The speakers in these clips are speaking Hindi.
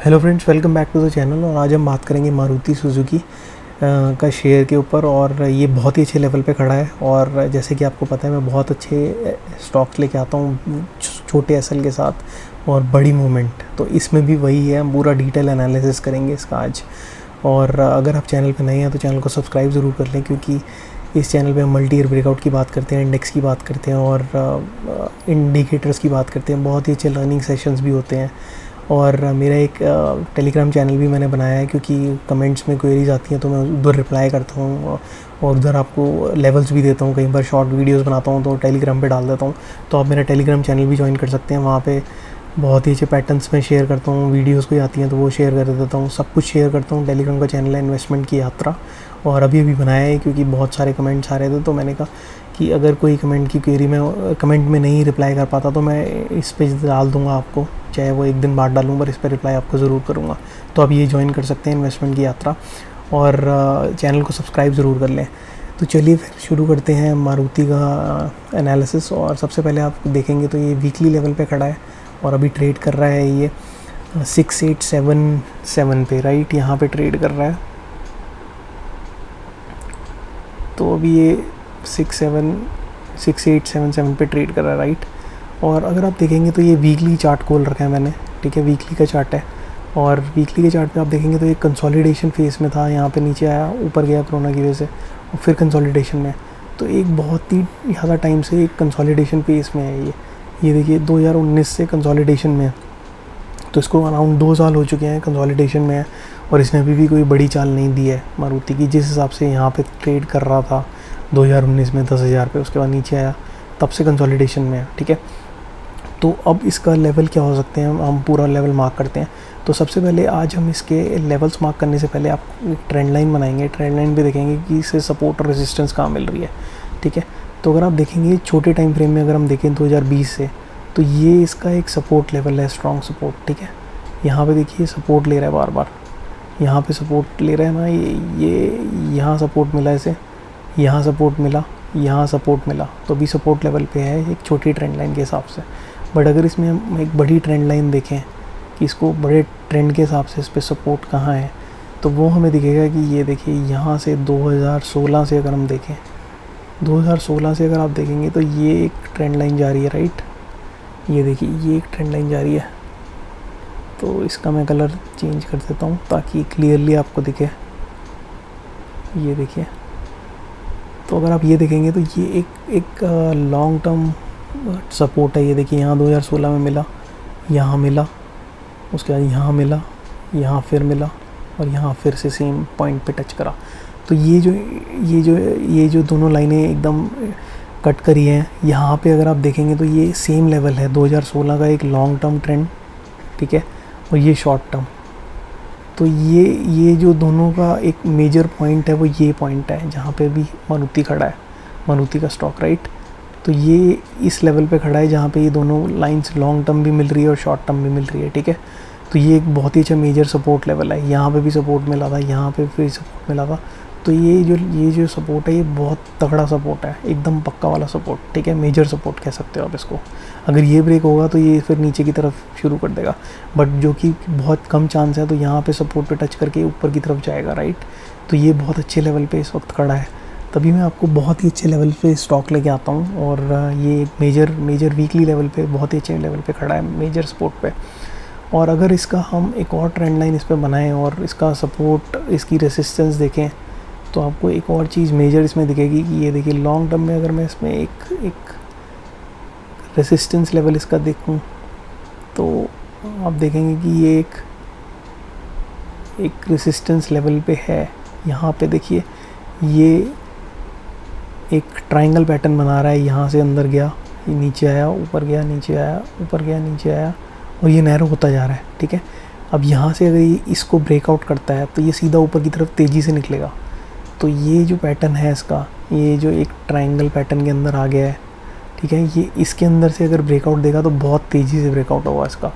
Hello friends, welcome back to the channel. और आज हम बात करेंगे मारुति सुजुकी का शेयर के ऊपर। और ये बहुत ही अच्छे लेवल पे खड़ा है। और जैसे कि आपको पता है, मैं बहुत अच्छे स्टॉक्स लेके आता हूँ छोटे एसएल के साथ और बड़ी मूवमेंट। तो इसमें भी वही है, हम पूरा डिटेल एनालिसिस करेंगे इसका आज। और अगर आप चैनल पे नए हैं तो चैनल को सब्सक्राइब ज़रूर कर लें, क्योंकि इस चैनल पे हम मल्टी ईयर ब्रेकआउट की बात करते हैं, इंडेक्स की बात करते हैं और इंडिकेटर्स की बात करते हैं। बहुत ही अच्छे लर्निंग सेशंस भी होते हैं। और मेरा एक टेलीग्राम चैनल भी मैंने बनाया है, क्योंकि कमेंट्स में क्वेरीज आती हैं तो मैं उधर रिप्लाई करता हूँ और उधर आपको लेवल्स भी देता हूँ। कई बार शॉर्ट वीडियोस बनाता हूँ तो टेलीग्राम पे डाल देता हूँ। तो आप मेरा टेलीग्राम चैनल भी ज्वाइन कर सकते हैं। वहाँ पे बहुत ही अच्छे पैटर्न्स में शेयर करता हूँ, वीडियोस कोई आती हैं तो वो शेयर कर देता हूँ, सब कुछ शेयर करता हूँ। टेलीग्राम का चैनल है इन्वेस्टमेंट की यात्रा, और अभी बनाया है क्योंकि बहुत सारे कमेंट्स आ रहे थे। तो मैंने कहा कि अगर कोई कमेंट की क्वेरी में कमेंट में नहीं रिप्लाई कर पाता तो मैं इस पे डाल दूँगा आपको, चाहे वो एक दिन बाद डालूँ, पर इस पर रिप्लाई आपको ज़रूर करूँगा। तो आप ये ज्वाइन कर सकते हैं इन्वेस्टमेंट की यात्रा, और चैनल को सब्सक्राइब ज़रूर कर लें। तो चलिए फिर शुरू करते हैं मारुति का एनालिसिस। और सबसे पहले आप देखेंगे तो ये वीकली लेवल पे खड़ा है और अभी ट्रेड कर रहा है ये 6877 पे, राइट, यहाँ पे ट्रेड कर रहा है। तो अभी ये 6877 पे ट्रेड कर रहा है, राइट। और अगर आप देखेंगे तो ये वीकली चार्ट खोल रखा है मैंने, ठीक है, वीकली का चार्ट है। और वीकली के चार्ट पे आप देखेंगे तो ये कंसोलिडेशन फेस में था, यहाँ पे नीचे आया, ऊपर गया कोरोना की वजह से, और फिर कंसोलिडेशन में। तो एक बहुत ही ज़्यादा टाइम से एक कंसोलिडेशन फेस में है ये देखिए 2019 से कंसोलिडेशन में है। तो इसको अराउंड 2 साल हो चुके हैं कंसोलिडेशन में है, और इसने अभी भी कोई बड़ी चाल नहीं दी है मारुति की। जिस हिसाब से यहाँ पे ट्रेड कर रहा था 2019 में 10,000 पे, उसके बाद नीचे आया, तब से कंसोलिडेशन में है, ठीक है। तो अब इसका लेवल क्या हो सकते हैं, हम पूरा लेवल मार्क करते हैं। तो सबसे पहले आज हम इसके लेवल्स मार्क करने से पहले आप ट्रेंड लाइन बनाएंगे। ट्रेंड लाइन पे देखेंगे कि इससे सपोर्ट और रेजिस्टेंस कहाँ मिल रही है, ठीक है। तो अगर आप देखेंगे छोटे टाइम फ्रेम में, अगर हम देखें 2020 से, तो ये इसका एक सपोर्ट लेवल है, स्ट्रॉन्ग सपोर्ट, ठीक है। यहाँ पे देखिए सपोर्ट ले रहा है बार बार, यहाँ पे सपोर्ट ले रहा है ना, ये यहाँ सपोर्ट मिला इसे, यहाँ सपोर्ट मिला, यहाँ सपोर्ट मिला। तो अभी सपोर्ट लेवल पे है एक छोटी ट्रेंड लाइन के हिसाब से। बट अगर इसमें हम एक बड़ी ट्रेंड लाइन देखें कि इसको बड़े ट्रेंड के हिसाब से इस पर सपोर्ट कहाँ है, तो वो हमें दिखेगा कि ये देखिए यहाँ से 2016 से अगर हम देखें, 2016 से अगर आप देखेंगे तो ये एक ट्रेंड लाइन जा रही है, राइट। ये देखिए ये एक ट्रेंड लाइन जा रही है। तो इसका मैं कलर चेंज कर देता हूँ ताकि क्लियरली आपको दिखे। ये देखिए, तो अगर आप ये देखेंगे तो ये एक लॉन्ग टर्म सपोर्ट है। ये देखिए यहाँ 2016 में मिला, यहाँ मिला, उसके बाद यहाँ मिला, यहाँ फिर मिला, और यहाँ फिर से सेम पॉइंट पे टच करा। तो ये जो दोनों लाइनें एकदम कट करी हैं, यहाँ पे अगर आप देखेंगे तो ये सेम लेवल है 2016 का, एक लॉन्ग टर्म ट्रेंड, ठीक है, और ये शॉर्ट टर्म। तो ये जो दोनों का एक मेजर पॉइंट है वो ये पॉइंट है जहाँ पे भी मारुति खड़ा है, मारुति का स्टॉक, राइट। तो ये इस लेवल पे खड़ा है जहाँ पे ये दोनों लाइंस लॉन्ग टर्म भी मिल रही है और शॉर्ट टर्म भी मिल रही है, ठीक है। तो ये एक बहुत ही अच्छा मेजर सपोर्ट लेवल है। यहाँ पे भी सपोर्ट मिला था, यहाँ पे भी सपोर्ट मिला था। तो ये जो सपोर्ट है ये बहुत तगड़ा सपोर्ट है, एकदम पक्का वाला सपोर्ट, ठीक है, मेजर सपोर्ट कह सकते हो आप इसको। अगर ये ब्रेक होगा तो ये फिर नीचे की तरफ शुरू कर देगा, बट जो कि बहुत कम चांस है। तो यहाँ पे सपोर्ट पे टच करके ऊपर की तरफ जाएगा, राइट। तो ये बहुत अच्छे लेवल पे इस वक्त खड़ा है, तभी मैं आपको बहुत ही अच्छे लेवल पे स्टॉक लेके आता हूँ। और ये एक मेजर वीकली लेवल पे बहुत ही अच्छे लेवल पे खड़ा है, मेजर सपोर्ट पे। और अगर इसका हम एक और ट्रेंड लाइन इस पर बनाएं और इसका सपोर्ट, इसकी रेसिस्टेंस देखें, तो आपको एक और चीज़ मेजर इसमें दिखेगी कि ये देखिए लॉन्ग टर्म में अगर मैं इसमें एक रेसिस्टेंस लेवल इसका देखूं, तो आप देखेंगे कि ये एक रेसिस्टेंस लेवल पे है। यहाँ पे देखिए ये एक ट्रायंगल पैटर्न बना रहा है, यहाँ से अंदर गया, ये नीचे आया, ऊपर गया, नीचे आया, ऊपर गया, नीचे आया, और ये नैरो होता जा रहा है, ठीक है। अब यहाँ से अगर ये इसको ब्रेकआउट करता है तो ये सीधा ऊपर की तरफ तेज़ी से निकलेगा। तो ये जो पैटर्न है इसका, ये जो एक ट्रायंगल पैटर्न के अंदर आ गया है, ठीक है, ये इसके अंदर से अगर ब्रेकआउट देगा तो बहुत तेज़ी से ब्रेकआउट होगा इसका।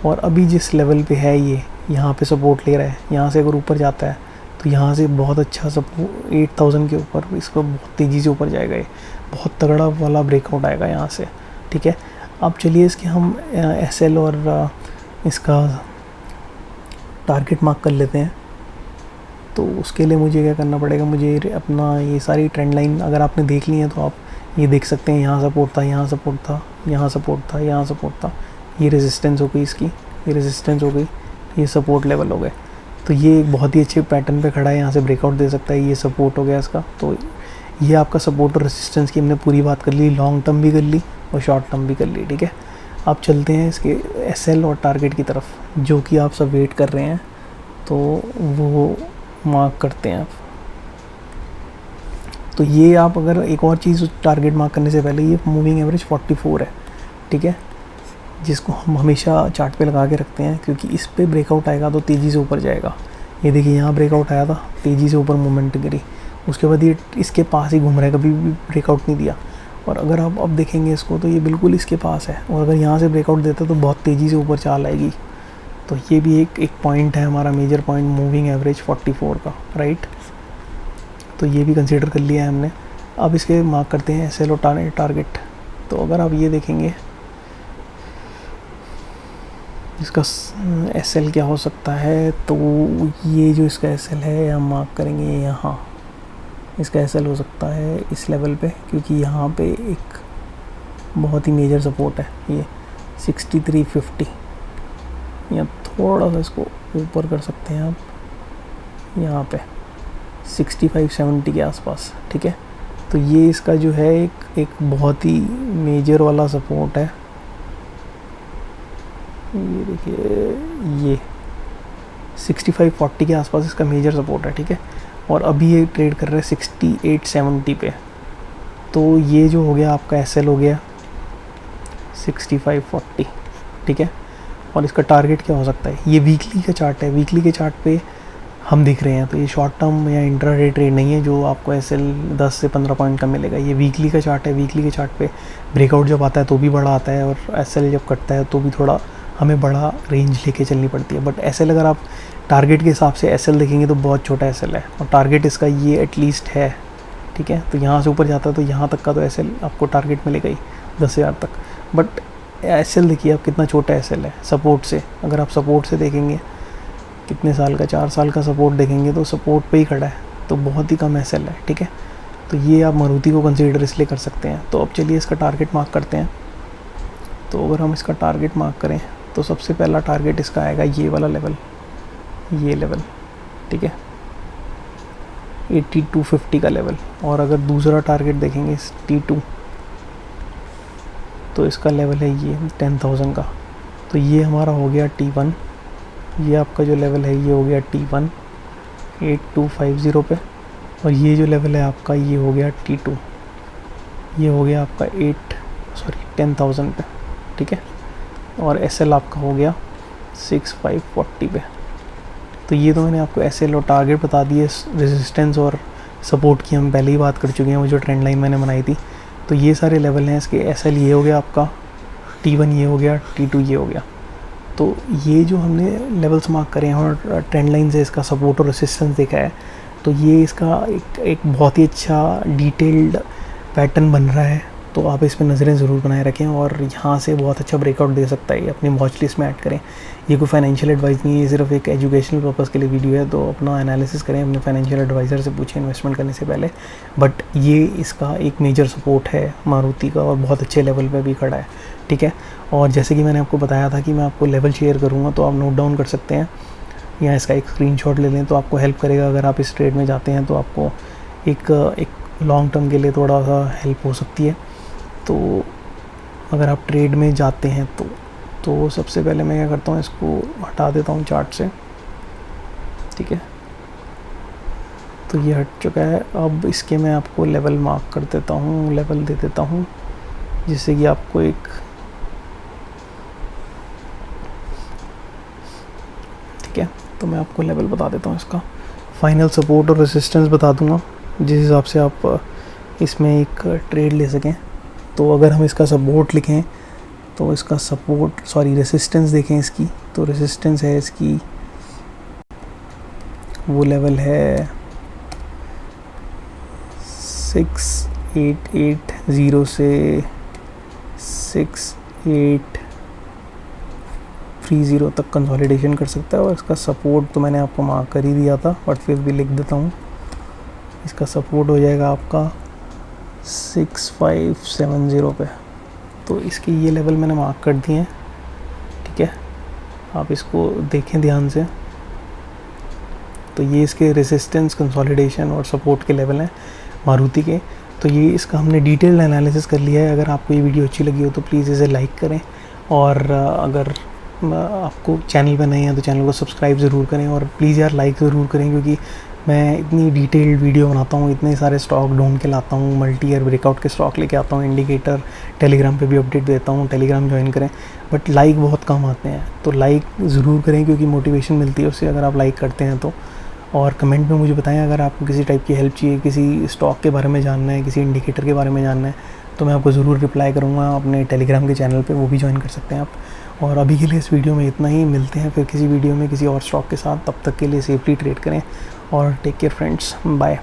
और अभी जिस लेवल पे है ये, यहाँ पे सपोर्ट ले रहा है, यहाँ से अगर ऊपर जाता है तो यहाँ से बहुत अच्छा सपोर्ट 8000 के ऊपर इसको बहुत तेज़ी से ऊपर जाएगा, ये बहुत तगड़ा वाला ब्रेकआउट आएगा यहाँ से, ठीक है। अब चलिए इसके हम एसएल और इसका टारगेट मार्क कर लेते हैं। तो उसके लिए मुझे क्या करना पड़ेगा, मुझे अपना ये सारी ट्रेंड लाइन अगर आपने देख ली है तो आप ये देख सकते हैं, यहाँ सपोर्ट था, यहाँ सपोर्ट था, यहाँ सपोर्ट था, यहाँ सपोर्ट था, ये रेजिस्टेंस हो गई इसकी, ये रेजिस्टेंस हो गई, ये सपोर्ट लेवल हो गए। तो ये एक बहुत ही अच्छे पैटर्न पे खड़ा है, यहाँ से ब्रेकआउट दे सकता है, ये सपोर्ट हो गया इसका। तो ये आपका सपोर्ट और रेजिस्टेंस की हमने पूरी बात कर ली, लॉन्ग टर्म भी कर ली और शॉर्ट टर्म भी कर ली, ठीक है। आप चलते हैं इसके एसएल और टारगेट की तरफ, जो कि आप सब वेट कर रहे हैं, तो वो मार्क करते हैं आप। तो ये आप अगर एक और चीज़ टारगेट मार्क करने से पहले, ये मूविंग एवरेज 44 है, ठीक है, जिसको हम हमेशा चार्ट पे लगा के रखते हैं, क्योंकि इस पे ब्रेकआउट आएगा तो तेज़ी से ऊपर जाएगा। ये देखिए यहाँ ब्रेकआउट आया था, तेज़ी से ऊपर मूवमेंट गिरी, उसके बाद ये इसके पास ही घूम रहा है, कभी भी ब्रेकआउट नहीं दिया। और अगर आप अब देखेंगे इसको तो ये बिल्कुल इसके पास है, और अगर यहाँ से ब्रेकआउट देता तो बहुत तेज़ी से ऊपर चाल आएगी। तो ये भी एक पॉइंट है हमारा, मेजर पॉइंट, मूविंग एवरेज 44 का, राइट। तो ये भी कंसीडर कर लिया है हमने। अब इसके मार्क करते हैं एसएल और टारगेट। तो अगर आप ये देखेंगे इसका एसएल क्या हो सकता है, तो ये जो इसका एसएल है हम मार्क करेंगे यहाँ, इसका एसएल हो सकता है इस लेवल पे, क्योंकि यहाँ पे एक बहुत ही मेजर सपोर्ट है ये 6350, या थोड़ा सा इसको ऊपर कर सकते हैं आप यहाँ पे 6570 के आसपास, ठीक है। तो ये इसका जो है एक बहुत ही मेजर वाला सपोर्ट है। ये देखिए, ये 6540 के आसपास इसका मेजर सपोर्ट है, ठीक है। और अभी ये ट्रेड कर रहा है 6870 पे। तो ये जो हो गया आपका एसएल हो गया 6540, ठीक है। और इसका टारगेट क्या हो सकता है, ये वीकली का चार्ट है, वीकली के चार्ट पे हम देख रहे हैं। तो ये शॉर्ट टर्म या इंट्राडे ट्रेड नहीं है जो आपको एसएल 10 से 15 पॉइंट का मिलेगा। ये वीकली का चार्ट है, वीकली के चार्ट पे ब्रेकआउट जब आता है तो भी बड़ा आता है, और एसएल जब कटता है तो भी थोड़ा हमें बड़ा रेंज लेके चलनी पड़ती है। बट एसएल अगर आप टारगेट के हिसाब से एसएल देखेंगे तो बहुत छोटा एसएल है, और टारगेट इसका ये एटलीस्ट है, ठीक है। तो यहाँ से ऊपर जाता है तो यहाँ तक का तो एसएल आपको टारगेट मिलेगा ही 10,000 तक। बट एसएल देखिए आप कितना छोटा एसएल है सपोर्ट से। अगर आप सपोर्ट से देखेंगे कितने साल का, 4 साल का सपोर्ट देखेंगे तो सपोर्ट पे ही खड़ा है, तो बहुत ही कम एसएल है, ठीक है। तो ये आप मारुति को कंसीडर इसलिए कर सकते हैं। तो अब चलिए इसका टारगेट मार्क करते हैं। तो अगर हम इसका टारगेट मार्क करें तो सबसे पहला टारगेट इसका आएगा ये वाला लेवल, ये लेवल, ठीक है, 8250 का लेवल। और अगर दूसरा टारगेट देखेंगे T2, तो इसका लेवल है ये 10,000 का। तो ये हमारा हो गया T1, ये आपका जो लेवल है ये हो गया T1 8250 पे। और ये जो लेवल है आपका ये हो गया T2, ये हो गया आपका 10,000 पे, ठीक है। और एसएल आपका हो गया 6540 पे। तो ये तो मैंने आपको एसएल और टारगेट बता दिए, रेजिस्टेंस और सपोर्ट की हम पहले ही बात कर चुके हैं, वो जो ट्रेंड लाइन मैंने बनाई थी। तो ये सारे लेवल हैं इसके। एसएल ये हो गया आपका, T1 ये हो गया, T2 ये हो गया। तो ये जो हमने लेवल्स मार्क करे हैं और ट्रेंड लाइन से इसका सपोर्ट और रेसिस्टेंस देखा है, तो ये इसका एक बहुत ही अच्छा डिटेल्ड पैटर्न बन रहा है। तो आप इस पर नज़रें ज़रूर बनाए रखें, और यहाँ से बहुत अच्छा ब्रेकआउट दे सकता है, अपनी वॉच लिस्ट में ऐड करें। ये कोई फाइनेंशियल एडवाइस नहीं है, ये सिर्फ एक एजुकेशनल पर्पज़ के लिए वीडियो है। तो अपना एनालिसिस करें, अपने फाइनेंशियल एडवाइज़र से पूछें इन्वेस्टमेंट करने से पहले। बट ये इसका एक मेजर सपोर्ट है मारुति का, और बहुत अच्छे लेवल पे भी खड़ा है, ठीक है। और जैसे कि मैंने आपको बताया था कि मैं आपको लेवल शेयर करूँगा, तो आप नोट डाउन कर सकते हैं या इसका एक स्क्रीनशॉट ले लें, तो आपको हेल्प करेगा। अगर आप इस ट्रेड में जाते हैं तो आपको एक लॉन्ग टर्म के लिए थोड़ा सा हेल्प हो सकती है। तो अगर आप ट्रेड में जाते हैं तो सबसे पहले मैं क्या करता हूँ, इसको हटा देता हूँ चार्ट से, ठीक है। तो ये हट चुका है। अब इसके मैं आपको लेवल मार्क कर देता हूँ, लेवल दे देता हूँ, जिससे कि आपको एक, ठीक है। तो मैं आपको लेवल बता देता हूँ, इसका फाइनल सपोर्ट और रेसिस्टेंस बता दूँगा, जिस हिसाब से आप इसमें एक ट्रेड ले सकें। तो अगर हम इसका सपोर्ट लिखें तो इसका रेसिस्टेंस देखें इसकी, तो रेसिस्टेंस है इसकी, वो लेवल है 6880 से 630 तक कंसोलिडेशन कर सकता है। और इसका सपोर्ट तो मैंने आपको मार्क कर ही दिया था, बट फिर भी लिख देता हूँ। इसका सपोर्ट हो जाएगा आपका 6570 पे। तो इसके ये लेवल मैंने मार्क कर दिए हैं, ठीक है। आप इसको देखें ध्यान से। तो ये इसके रेजिस्टेंस, कंसोलिडेशन और सपोर्ट के लेवल हैं मारुति के। तो ये इसका हमने डिटेल्ड एनालिसिस कर लिया है। अगर आपको ये वीडियो अच्छी लगी हो तो प्लीज़ इसे लाइक करें, और अगर आपको चैनल पे नए हैं तो चैनल को सब्सक्राइब ज़रूर करें, और प्लीज़ यार लाइक ज़रूर करें, क्योंकि मैं इतनी डिटेल्ड वीडियो बनाता हूँ, इतने सारे स्टॉक ढूंढ के लाता हूँ, मल्टी ईयर ब्रेकआउट के स्टॉक लेके आता हूँ, इंडिकेटर, टेलीग्राम पे भी अपडेट देता हूँ, टेलीग्राम ज्वाइन करें। बट लाइक बहुत कम आते हैं, तो लाइक ज़रूर करें, क्योंकि मोटिवेशन मिलती है उससे अगर आप लाइक करते हैं तो। और कमेंट में मुझे बताएं अगर आपको किसी टाइप की हेल्प चाहिए, किसी स्टॉक के बारे में जानना है, किसी इंडिकेटर के बारे में जानना है, तो मैं आपको ज़रूर रिप्लाई करूँगा अपने टेलीग्राम के चैनल पे, वो भी ज्वाइन कर सकते हैं आप। और अभी के लिए इस वीडियो में इतना ही। मिलते हैं फिर किसी वीडियो में किसी और स्टॉक के साथ। तब तक के लिए सेफली ट्रेड करें और टेक केयर फ्रेंड्स, बाय।